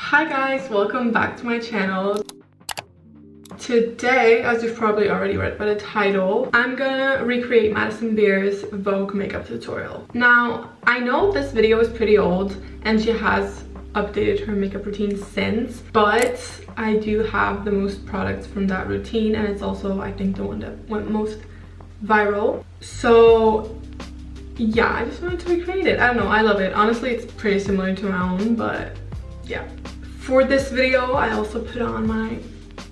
Hi guys, welcome back to my channel. Today, as you've probably already read by the title, I'm gonna recreate Madison Beer's Vogue makeup tutorial. Now, I know this video is pretty old and she has updated her makeup routine since, but I do have the most products from that routine and it's also, I think, the one that went most viral. So yeah, I just wanted to recreate it. I don't know, I love it. Honestly, it's pretty similar to my own, but yeah. For this video, I also put on my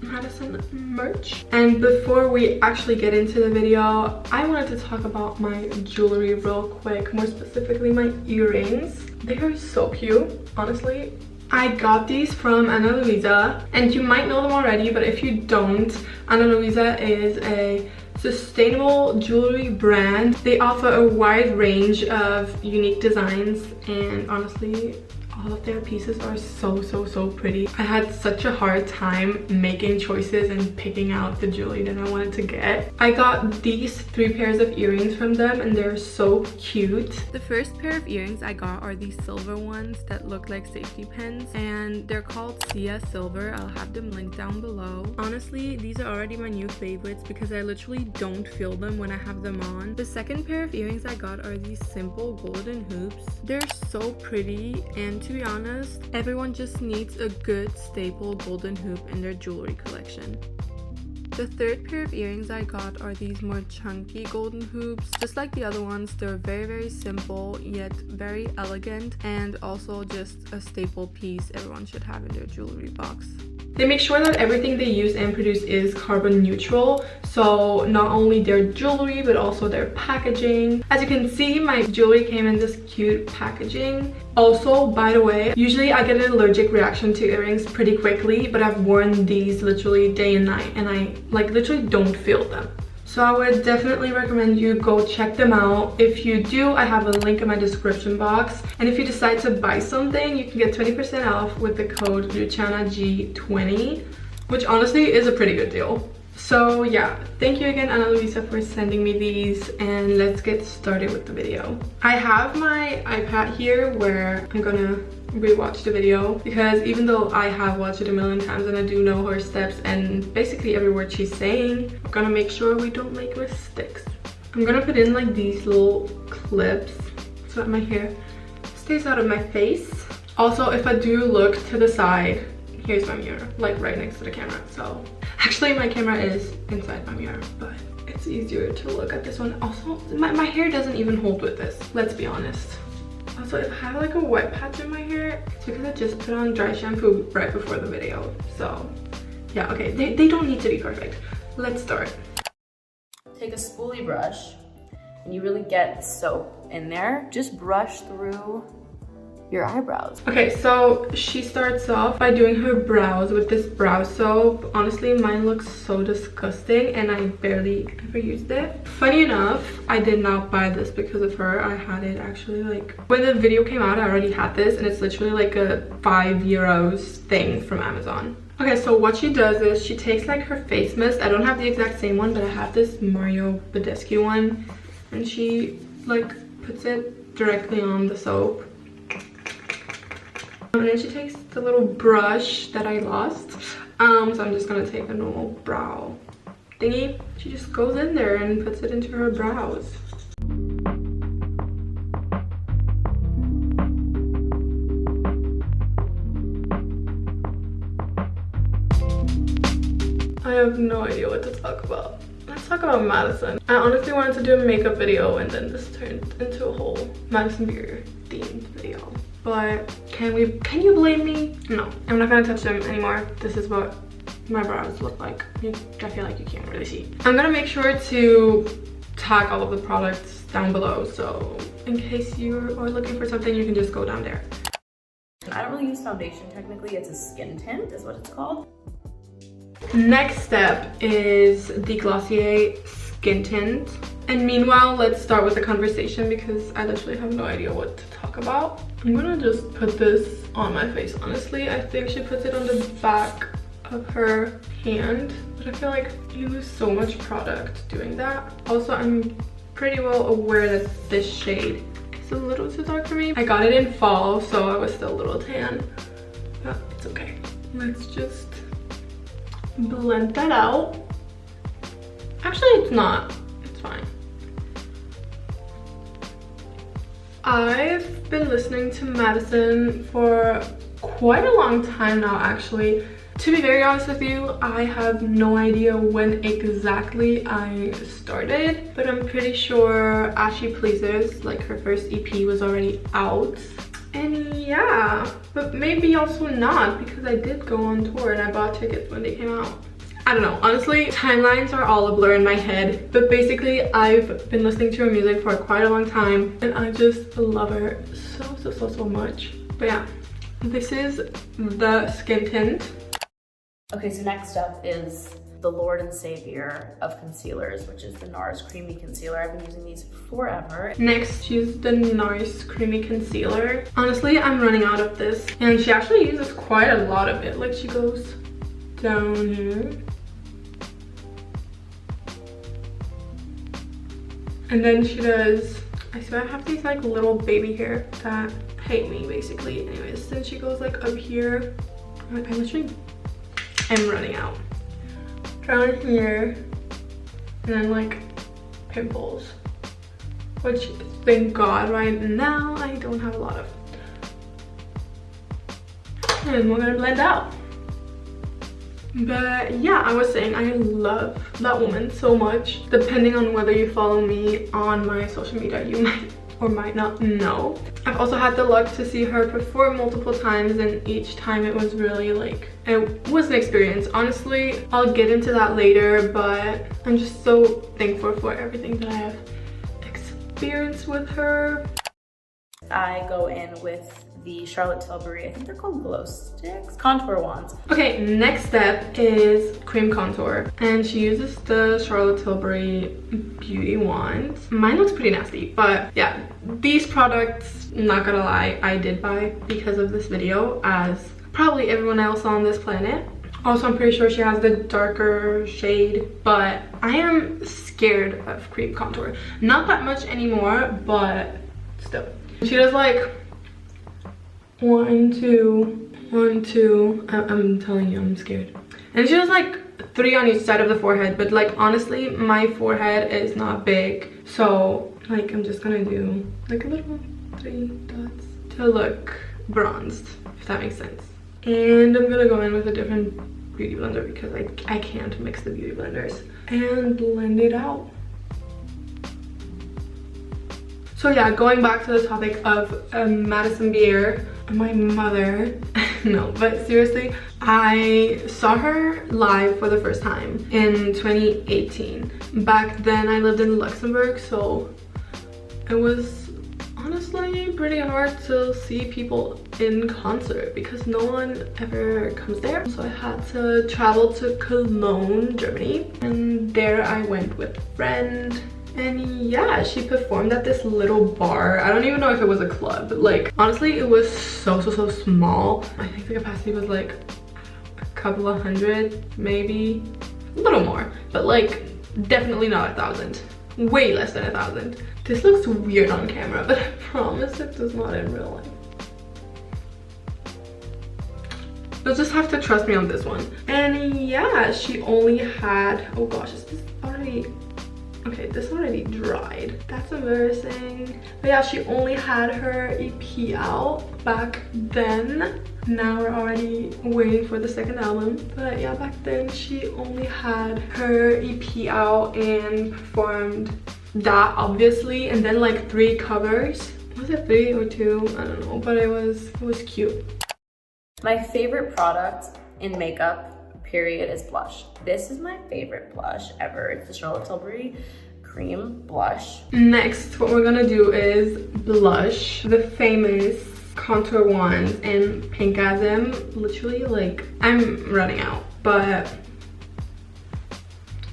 Madison merch. And before we actually get into the video, I wanted to talk about my jewelry real quick, more specifically my earrings. They are so cute, honestly. I got these from Ana Luisa, and you might know them already, but if you don't, Ana Luisa is a sustainable jewelry brand. They offer a wide range of unique designs, and honestly, all of their pieces are so pretty. I had such a hard time making choices and picking out the jewelry that I wanted to get. I got these 3 pairs of earrings from them and they're so cute. The first pair of earrings I got are these silver ones that look like safety pins, and they're called Sia Silver. I'll have them linked down below. Honestly, these are already my new favorites because I literally don't feel them when I have them on. The second pair of earrings I got are these simple golden hoops. They're so pretty, and to be honest, everyone just needs a good staple golden hoop in their jewelry collection. The third pair of earrings I got are these more chunky golden hoops. Just like the other ones, they're very simple yet very elegant, and also just a staple piece everyone should have in their jewelry box. They make sure that everything they use and produce is carbon neutral, so not only their jewelry but also their packaging. As you can see, my jewelry came in this cute packaging. Also, by the way, usually I get an allergic reaction to earrings pretty quickly, but I've worn these literally day and night and I literally don't feel them. So I would definitely recommend you go check them out. If you do, I have a link in my description box. And if you decide to buy something, you can get 20% off with the code LucianaG20, which honestly is a pretty good deal. So yeah, thank you again, Ana Luisa, for sending me these, and let's get started with the video. I have my iPad here where I'm gonna rewatch the video, because even though I have watched it a million times and I do know her steps and basically every word she's saying, I'm gonna make sure we don't make mistakes. I'm gonna put in like these little clips so that my hair stays out of my face. Also, if I do look to the side, here's my mirror, like right next to the camera. So actually my camera is inside my mirror, but it's easier to look at this one. Also, my hair doesn't even hold with this, let's be honest. Also, if I have like a wet patch in my hair, it's because I just put on dry shampoo right before the video. So yeah, okay, they don't need to be perfect. Let's start. Take a spoolie brush and you really get soap in there. Just brush through your eyebrows. Okay, so she starts off by doing her brows with this brow soap. Honestly, mine looks so disgusting and I barely ever used it. Funny enough, I did not buy this because of her. I had it actually, like, when the video came out, I already had this, and it's literally like a €5 thing from Amazon. Okay, so what she does is she takes like her face mist. I don't have the exact same one, but I have this Mario Badescu one, and she like puts it directly on the soap. And then she takes the little brush that I lost. So I'm just gonna take a normal brow thingy. She just goes in there and puts it into her brows. I have no idea what to talk about. Let's talk about Madison. I honestly wanted to do a makeup video and then this turned into a whole Madison Beer themed video. But can you blame me? No, I'm not gonna touch them anymore. This is what my brows look like. I feel like you can't really see. I'm gonna make sure to tag all of the products down below, so in case you are looking for something, you can just go down there. I don't really use foundation technically, it's a skin tint is what it's called. Next step is the Glossier skin tint. And meanwhile, let's start with the conversation because I literally have no idea what to talk about. I'm gonna just put this on my face, honestly. I think she puts it on the back of her hand, but I feel like you lose so much product doing that. Also, I'm pretty well aware that this shade is a little too dark for me. I got it in fall, so I was still a little tan. but it's okay. Let's just blend that out. Actually, it's not. It's fine. I've been listening to Madison for quite a long time now, actually. To be very honest with you, I have no idea when exactly I started, but I'm pretty sure As She Pleases, like her first EP, was already out. And yeah, but maybe also not, because I did go on tour and I bought tickets when they came out. I don't know, honestly, timelines are all a blur in my head, but basically I've been listening to her music for quite a long time and I just love her so much. But yeah, this is the skin tint. Okay, so next up is the Lord and Savior of concealers, which is the NARS Creamy Concealer. I've been using these forever. Next, she's the NARS Creamy Concealer. Honestly, I'm running out of this, and she actually uses quite a lot of it. Like, she goes down here. And then she does, I swear I have these like little baby hair that hate me basically. Anyways, then she goes like up here. I literally am running out. Down here, and then like pimples, which thank God right now I don't have a lot of. And we're gonna blend out. But yeah, I was saying I love that woman so much. Depending on whether you follow me on my social media, you might or might not know. I've also had the luck to see her perform multiple times, and each time it was really like, it was an experience. Honestly, I'll get into that later, but I'm just so thankful for everything that I have experienced with her. I go in with the Charlotte Tilbury, I think they're called glow sticks, contour wands. Okay, next step is cream contour, and she uses the Charlotte Tilbury beauty wand. Mine looks pretty nasty, but yeah, these products, not gonna lie, I did buy because of this video, as probably everyone else on this planet. Also, I'm pretty sure she has the darker shade, but I am scared of cream contour. Not that much anymore, but still. She does like 1, 2, 1, 2. I'm telling you, I'm scared. And she does like 3 on each side of the forehead, but like honestly, my forehead is not big, so like I'm just gonna do like a little 3 dots to look bronzed, if that makes sense. And I'm gonna go in with a different beauty blender because I can't mix the beauty blenders, and blend it out. So yeah, going back to the topic of Madison Beer, my mother, no, but seriously, I saw her live for the first time in 2018. Back then I lived in Luxembourg, so it was honestly pretty hard to see people in concert because no one ever comes there. So I had to travel to Cologne, Germany, and there I went with a friend. And yeah, she performed at this little bar. I don't even know if it was a club. Like, honestly, it was so small. I think the capacity was like a couple of hundred, maybe. A little more, but like definitely not 1,000. Way less than 1,000. This looks weird on camera, but I promise it does not in real life. You'll just have to trust me on this one. And yeah, she only had, oh gosh, is this already... Okay, this already dried. That's embarrassing. But yeah, she only had her EP out back then. Now we're already waiting for the second album. But yeah, back then she only had her EP out and performed that, obviously, and then like 3 covers. Was it 3 or 2? I don't know, but it was cute. My favorite product in makeup, period, is blush. This is my favorite blush ever. It's the Charlotte Tilbury Cream Blush. Next, what we're gonna do is blush. The famous contour wand in Pinkasm. Literally, like, I'm running out, but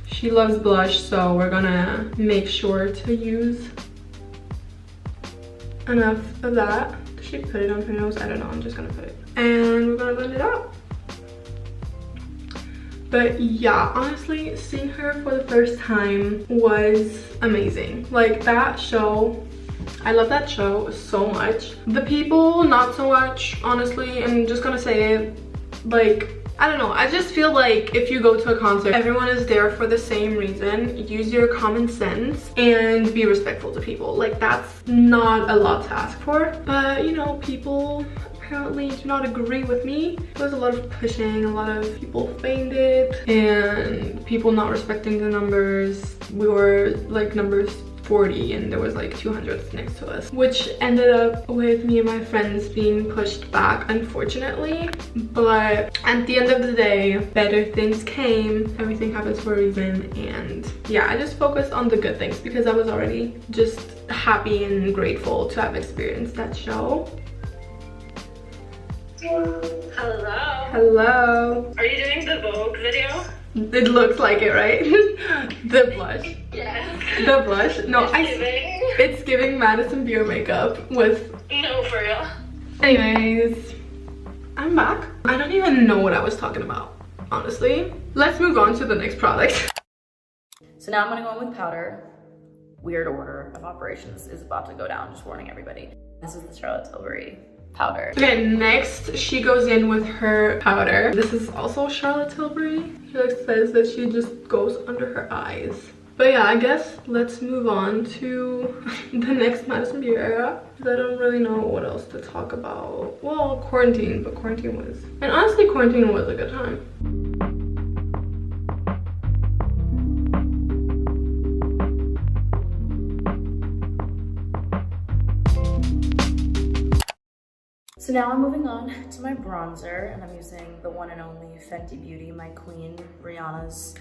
she loves blush, so we're gonna make sure to use enough of that. Does she put it on her nose? I don't know, I'm just gonna put it. And we're gonna blend it out. But yeah, honestly, seeing her for the first time was amazing. Like, that show, I love that show so much. The people, not so much, honestly. I'm just gonna say it. Like, I don't know, I just feel like if you go to a concert, everyone is there for the same reason. Use your common sense and be respectful to people. Like, that's not a lot to ask for. But, you know, people apparently do not agree with me. There was a lot of pushing, a lot of people fainted, and people not respecting the numbers. We were like numbers 40 and there was like 200 next to us, which ended up with me and my friends being pushed back, unfortunately. But at the end of the day, better things came. Everything happens for a reason, and yeah, I just focused on the good things because I was already just happy and grateful to have experienced that show. Hello. Hello. Are you doing the Vogue video? It looks like it, right? The blush. Yes. The blush. No, It's it's giving Madison Beer makeup with. No, for real. Anyways, I'm back. I don't even know what I was talking about, honestly. Let's move on to the next product. So now I'm gonna go in with powder. Weird order of operations is about to go down, just warning everybody. This is the Charlotte Tilbury powder. Okay, next she goes in with her powder. This is also Charlotte Tilbury. She like says that she just goes under her eyes. But yeah, I guess let's move on to the next Madison Beer era, because I don't really know what else to talk about. Well, quarantine, but quarantine was, and honestly quarantine was a good time. So now I'm moving on to my bronzer, and I'm using the one and only Fenty Beauty, my queen, Rihanna's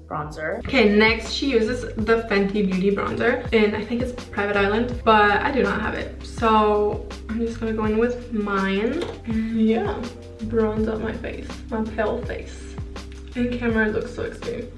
bronzer. Okay, next she uses the Fenty Beauty bronzer, and I think it's Private Island, but I do not have it. So I'm just gonna go in with mine, and yeah, bronze up my face, my pale face. In camera it looks so extreme.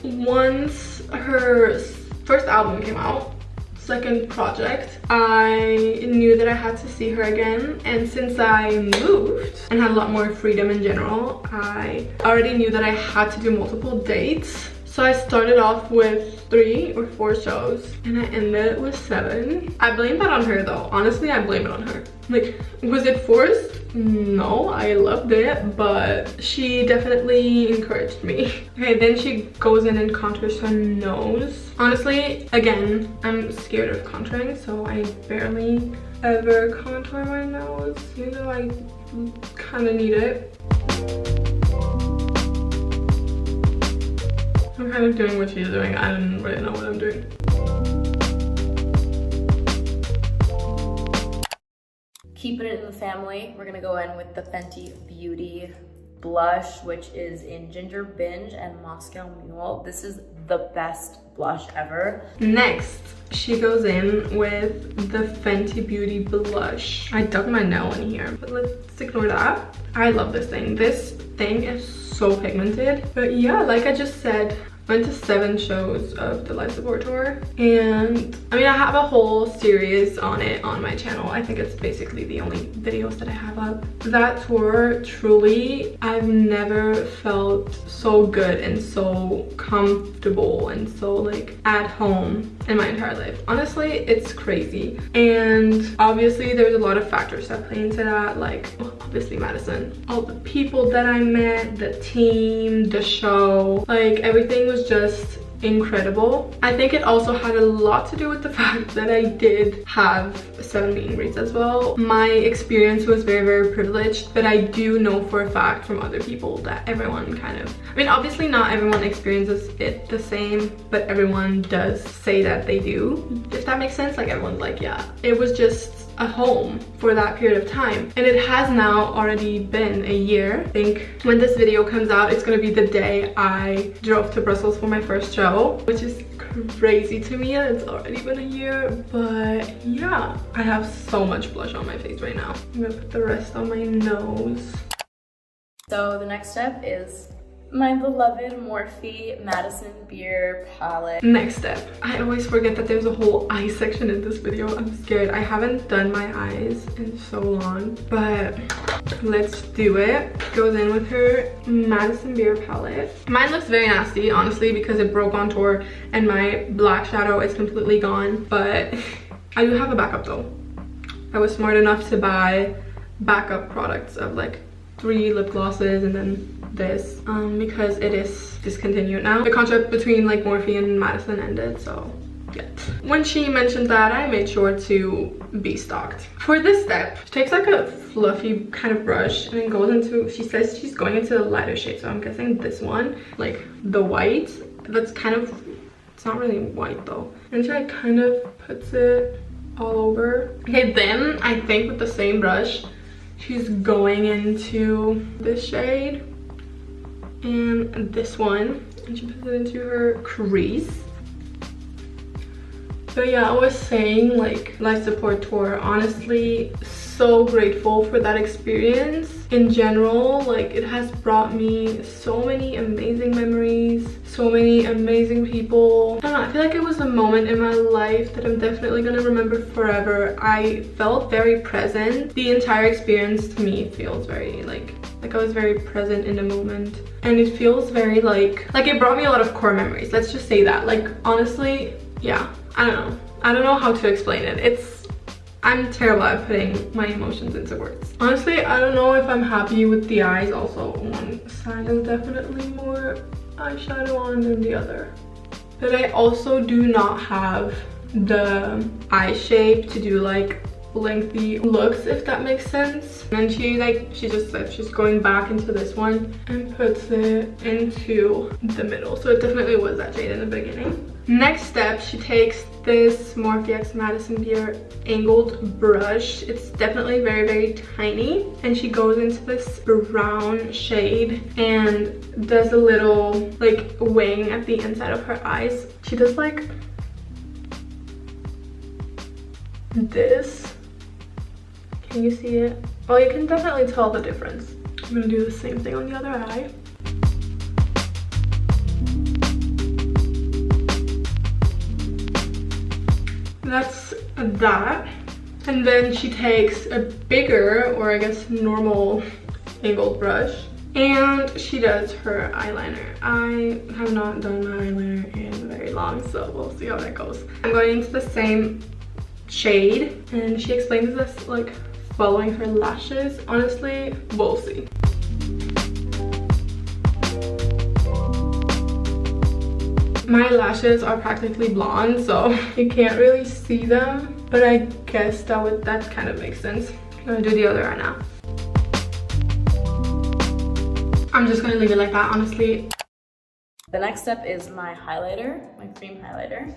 Once her first album came out, second project, I knew that I had to see her again, and since I moved and had a lot more freedom in general, I already knew that I had to do multiple dates. So I started off with 3 or 4 shows and I ended with 7. I blame that on her though. Honestly, I blame it on her. Like, was it forced? No, I loved it, but she definitely encouraged me. Okay, then she goes in and contours her nose. Honestly, again, I'm scared of contouring, so I barely ever contour my nose, even though I kind of need it. I'm kind of doing what she's doing. I don't really know what I'm doing. Keeping it in the family, we're gonna go in with the Fenty Beauty blush, which is in Ginger Binge and Moscow Mule. This is the best blush ever. Next, she goes in with the Fenty Beauty blush. I dug my nail in here, but let's ignore that. I love this thing. This thing is so pigmented. But yeah, like I just said, I went to 7 shows of the Life Support Tour, and I mean, I have a whole series on it on my channel. I think it's basically the only videos that I have up. That tour, truly, I've never felt so good and so comfortable and so like at home in my entire life. Honestly, it's crazy. And obviously there's a lot of factors that play into that, like obviously Madison, all the people that I met, the team, the show, like everything was just incredible. I think it also had a lot to do with the fact that I did have 7 meet and greets as well. My experience was very, very privileged, but I do know for a fact from other people that everyone kind of, I mean, obviously not everyone experiences it the same, but everyone does say that they do, if that makes sense. Like everyone's like, yeah, it was just a home for that period of time. And it has now already been a year. I think when this video comes out, it's gonna be the day I drove to Brussels for my first show, which is crazy to me that it's already been a year. But yeah, I have so much blush on my face right now. I'm gonna put the rest on my nose. So the next step is my beloved Morphe Madison Beer palette. Next step. I always forget that there's a whole eye section in this video. I'm scared. I haven't done my eyes in so long, but let's do it. Goes in with her Madison Beer palette. Mine looks very nasty, honestly, because it broke on tour and my black shadow is completely gone, but I do have a backup though. I was smart enough to buy backup products of like 3 lip glosses and then this because it is discontinued now. The contract between like Morphe and Madison ended, so yeah. When she mentioned that, I made sure to be stocked. For this step, she takes like a fluffy kind of brush and then goes into, she says she's going into the lighter shade, so I'm guessing this one, like the white. That's kind of, it's not really white though. And she like kind of puts it all over. Okay, then I think with the same brush, she's going into this shade and this one, and she puts it into her crease. So yeah, I was saying like life support tour, honestly so grateful for that experience. In general, like it has brought me so many amazing memories, so many amazing people. I don't know, I feel like it was a moment in my life that I'm definitely gonna remember forever. I felt very present. The entire experience to me feels very like I was very present in the moment, and it feels very like it brought me a lot of core memories. Let's just say that. Like honestly, yeah, I don't know how to explain it. I'm terrible at putting my emotions into words. Honestly, I don't know if I'm happy with the eyes. Also, one side is definitely more eyeshadow on than the other. But I also do not have the eye shape to do like lengthy looks, if that makes sense. And she just said she's going back into this one and puts it into the middle. So it definitely was that shade in the beginning. Next step, she takes this Morphe X Madison Beer angled brush. It's definitely very, very tiny, and she goes into this brown shade and does a little like wing at the inside of her eyes. She does like this. Can you see it? Oh, you can definitely tell the difference. I'm gonna do the same thing on the other eye. That's that. And then she takes a bigger, or I guess normal, angled brush, and she does her eyeliner. I have not done my eyeliner in very long, so we'll see how that goes. I'm going into the same shade, and she explains this like following her lashes. Honestly, we'll see. My lashes are practically blonde, so you can't really see them, but I guess that kind of makes sense. I'm gonna do the other eye now. I'm just gonna leave it like that, honestly. The next step is my highlighter, my cream highlighter.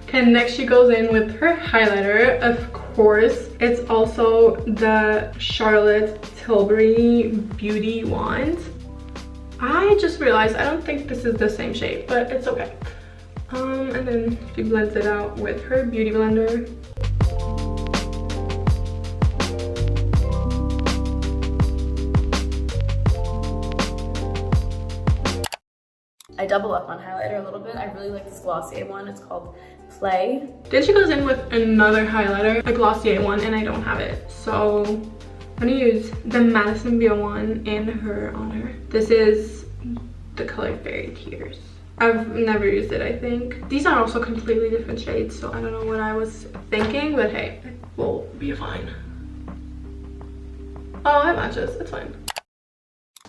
Okay, next she goes in with her highlighter. Of course, it's also the Charlotte Tilbury Beauty wand. I just realized I don't think this is the same shade, but it's okay. And then she blends it out with her beauty blender. I double up on highlighter a little bit. I really like this Glossier one. It's called Play. Then she goes in with another highlighter, a Glossier one, and I don't have it. So I'm gonna use the Madison Beer one in her honor. This is the color Fairy Tears. I've never used it, I think. These are also completely different shades, so I don't know what I was thinking, but hey, it will be fine. Oh, it matches. It's fine.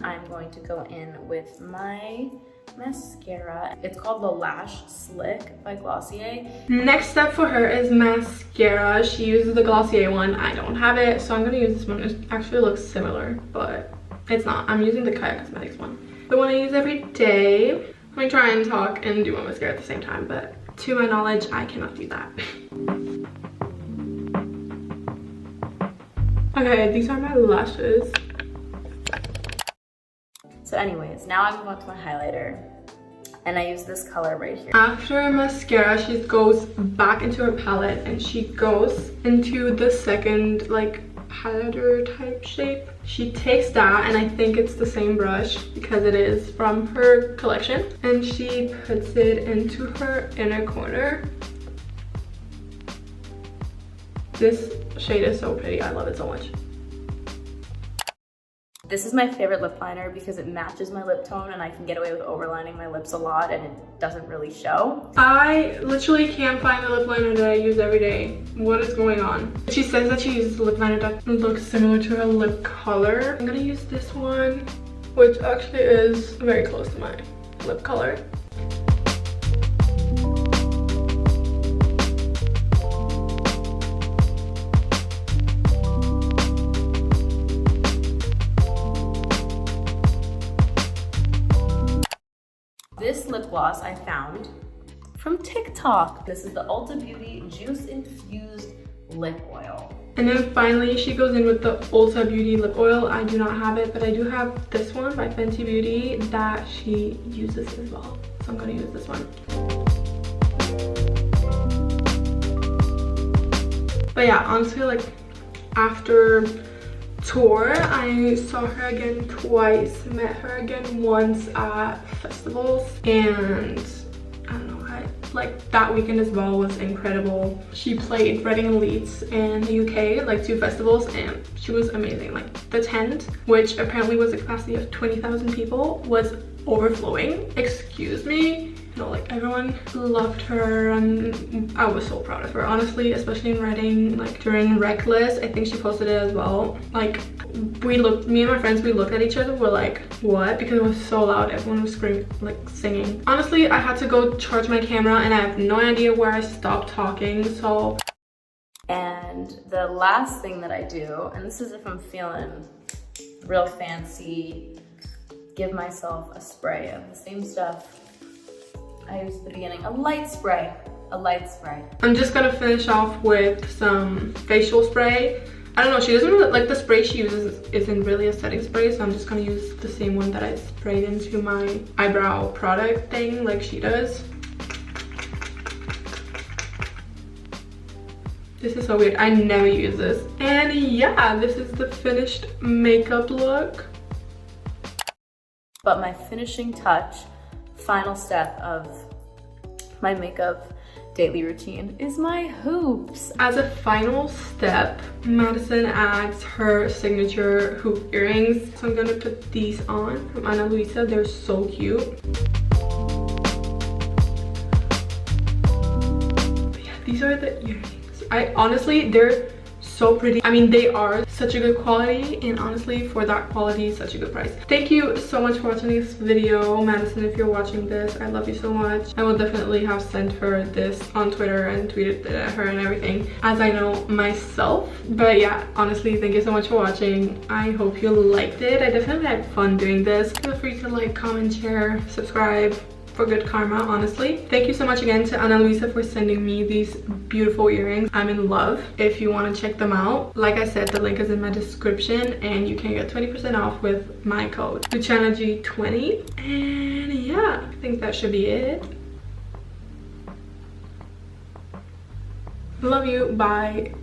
I'm going to go in with my mascara. It's called the Lash Slick by Glossier. Next step for her is mascara. She uses the Glossier one. I don't have it, so I'm gonna use this one. It actually looks similar, but it's not. I'm using the Kaya Cosmetics one, the one I use every day. I'm gonna try and talk and do my mascara at the same time, but to my knowledge, I cannot do that. Okay, these are my lashes. So anyways, now I move on to my highlighter, and I use this color right here. After mascara, she goes back into her palette and she goes into the second like highlighter type shape. She takes that, and I think it's the same brush because it is from her collection, and she puts it into her inner corner. This shade is so pretty. I love it so much. This is my favorite lip liner because it matches my lip tone and I can get away with overlining my lips a lot and it doesn't really show. I literally can't find the lip liner that I use every day. What is going on? She says that she uses lip liner that looks similar to her lip color. I'm gonna use this one, which actually is very close to my lip color. This lip gloss I found from TikTok. This is the Ulta Beauty Juice Infused Lip Oil. And then finally she goes in with the Ulta Beauty lip oil. I do not have it, but I do have this one by Fenty Beauty that she uses as well. So I'm gonna use this one. But yeah, honestly, like after tour, I saw her again twice, met her again once at festivals, and I don't know, like that weekend as well was incredible. She played Reading and Leeds in the UK, like 2 festivals, and she was amazing. Like the tent, which apparently was a capacity of 20,000 people, was overflowing. Excuse me. No, like everyone loved her and I was so proud of her, honestly, especially in Reading, like during Reckless. I think she posted it as well. Like me and my friends, we looked at each other, we're like, what? Because it was so loud, everyone was screaming, like singing. Honestly, I had to go charge my camera and I have no idea where I stopped talking, so. And the last thing that I do, and this is if I'm feeling real fancy, give myself a spray of the same stuff I used at the beginning, a light spray. I'm just gonna finish off with some facial spray. I don't know, she doesn't really, like the spray she uses isn't really a setting spray, so I'm just gonna use the same one that I sprayed into my eyebrow product thing like she does. This is so weird, I never use this. And yeah, this is the finished makeup look. But my finishing touch, final step of my makeup daily routine is my hoops. As a final step, Madison adds her signature hoop earrings. So I'm gonna put these on from Ana Luisa. They're so cute. But yeah, these are the earrings. Honestly, they're so pretty. I mean, they are such a good quality, and honestly, for that quality, such a good price. Thank you so much for watching this video, Madison. If you're watching this, I love you so much. I will definitely have sent her this on Twitter and tweeted it at her and everything, as I know myself. But yeah, honestly, thank you so much for watching. I hope you liked it. I definitely had fun doing this. Feel free to like, comment, share, subscribe for good karma, honestly. Thank you so much again to Ana Luisa for sending me these beautiful earrings. I'm in love. If you want to check them out, like I said, the link is in my description and you can get 20% off with my code LucianaG20. And yeah, I think that should be it. Love you, bye.